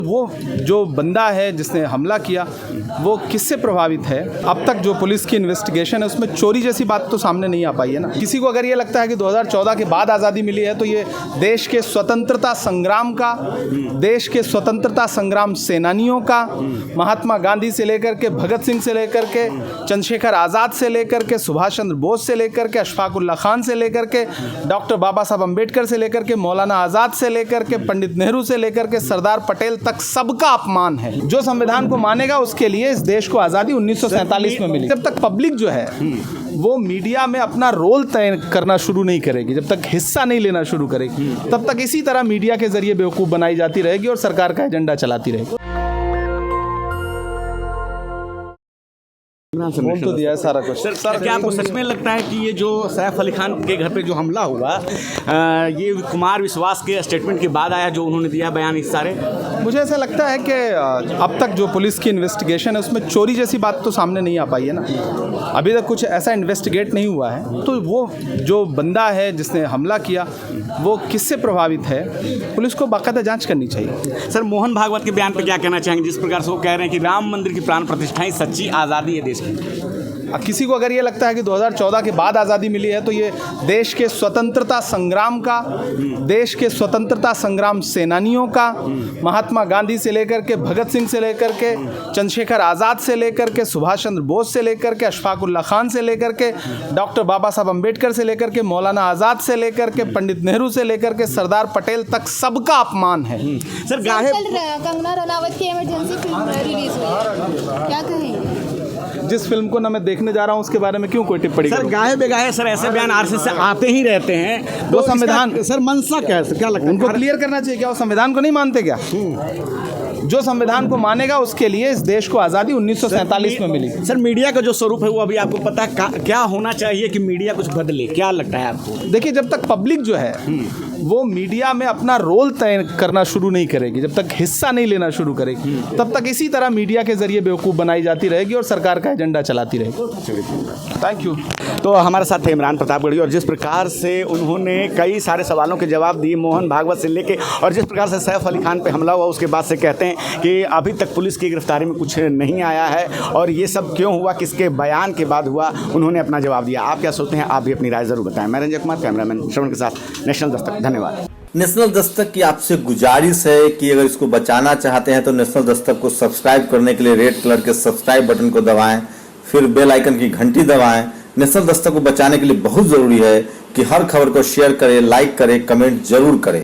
वो जो बंदा है जिसने हमला किया वो किससे प्रभावित है? अब तक जो पुलिस की इन्वेस्टिगेशन है उसमें चोरी जैसी बात तो सामने नहीं आ पाई है ना। किसी को अगर ये लगता है कि 2014 के बाद आज़ादी मिली है तो ये देश के स्वतंत्रता संग्राम का, देश के स्वतंत्रता संग्राम सेनानियों का, महात्मा गांधी से लेकर के भगत सिंह से लेकर के चंद्रशेखर आज़ाद से लेकर के सुभाष चंद्र बोस से लेकर के अशफाक उल्ला खान से लेकर के डॉक्टर बाबा साहब अम्बेडकर से लेकर के मौलाना आज़ाद से लेकर के पंडित नेहरू से लेकर के सरदार पटेल तक सबका अपमान है। जो संविधान को मानेगा उसके लिए इस देश को आज़ादी 1947 में मिली। जब तक पब्लिक जो है वो मीडिया में अपना रोल तय करना शुरू नहीं करेगी, जब तक हिस्सा नहीं लेना शुरू करेगी, तब तक इसी तरह मीडिया के जरिए बेवकूफ़ बनाई जाती रहेगी और सरकार का एजेंडा चलाती रहेगी। बोल तो दिया है सारा कुछ। सर क्या आपको सच में लगता है कि ये जो सैफ अली खान के घर पे जो हमला हुआ ये कुमार विश्वास के स्टेटमेंट के बाद आया, जो उन्होंने दिया बयान इस सारे? मुझे ऐसा लगता है कि अब तक जो पुलिस की इन्वेस्टिगेशन है उसमें चोरी जैसी बात तो सामने नहीं आ पाई है ना। अभी तक कुछ ऐसा इन्वेस्टिगेट नहीं हुआ है, तो वो जो बंदा है जिसने हमला किया वो किससे प्रभावित है, पुलिस को बाकायदा जाँच करनी चाहिए। सर मोहन भागवत के बयान पर क्या कहना चाहेंगे, जिस प्रकार से वो कह रहे हैं कि राम मंदिर की प्राण प्रतिष्ठा ही सच्ची आज़ादी है देश की? किसी को अगर ये लगता है कि 2014 के बाद आज़ादी मिली है तो ये देश के स्वतंत्रता संग्राम का, देश के स्वतंत्रता संग्राम सेनानियों का, महात्मा गांधी से लेकर के भगत सिंह से लेकर के चंद्रशेखर आज़ाद से लेकर के सुभाष चंद्र बोस से लेकर के अशफाक उल्ला खान से लेकर के डॉक्टर बाबा साहब अम्बेडकर से लेकर के मौलाना आज़ाद से लेकर के पंडित नेहरू से लेकर के सरदार पटेल तक सबका अपमान है। सर गाहे कंगना रनावत की इमरजेंसी फिल्म रिलीज हुई है, क्या कहेंगे? जिस फिल्म को ना मैं देखने जा रहा हूँ उसके बारे में क्यों कोई टिप्पणी? सर गाहे बेगाहे सर ऐसे बयान आरएसएस से आते ही रहते हैं। वो संविधान सर मंशा क्या है, क्या लगता है उनको क्लियर करना चाहिए? क्या वो संविधान को नहीं मानते क्या? जो संविधान को मानेगा उसके लिए इस देश को आज़ादी 1947 में मिली। सर मीडिया का जो स्वरूप है वो अभी आपको पता है क्या होना चाहिए कि मीडिया कुछ बदले, क्या लगता है आपको? देखिए, जब तक पब्लिक जो है वो मीडिया में अपना रोल तय करना शुरू नहीं करेगी, जब तक हिस्सा नहीं लेना शुरू करेगी, तब तक इसी तरह मीडिया के जरिए बेवकूफ़ बनाई जाती रहेगी और सरकार का एजेंडा चलाती रहेगी। Thank you. तो हमारे साथ थे इमरान प्रतापगढ़ी, और जिस प्रकार से उन्होंने कई सारे सवालों के जवाब दिए मोहन भागवत से लेके, और जिस प्रकार से सैफ अली खान पे हमला हुआ उसके बाद से कहते हैं कि अभी तक पुलिस की गिरफ्तारी में कुछ नहीं आया है, और ये सब क्यों हुआ, किसके बयान के बाद हुआ, उन्होंने अपना जवाब दिया। आप क्या सोचते हैं? आप भी अपनी राय ज़रूर बताएं। मैं रंजय कुमार, कैमरामैन श्रवण के साथ, नेशनल दस्तक। धन्यवाद। नेशनल दस्तक की आपसे गुजारिश है कि अगर इसको बचाना चाहते हैं तो नेशनल दस्तक को सब्सक्राइब करने के लिए रेड कलर के सब्सक्राइब बटन को दबाएं, फिर बेल आइकन की घंटी दबाएं। नेशनल दस्तक को बचाने के लिए बहुत जरूरी है कि हर खबर को शेयर करें, लाइक करें, कमेंट जरूर करें।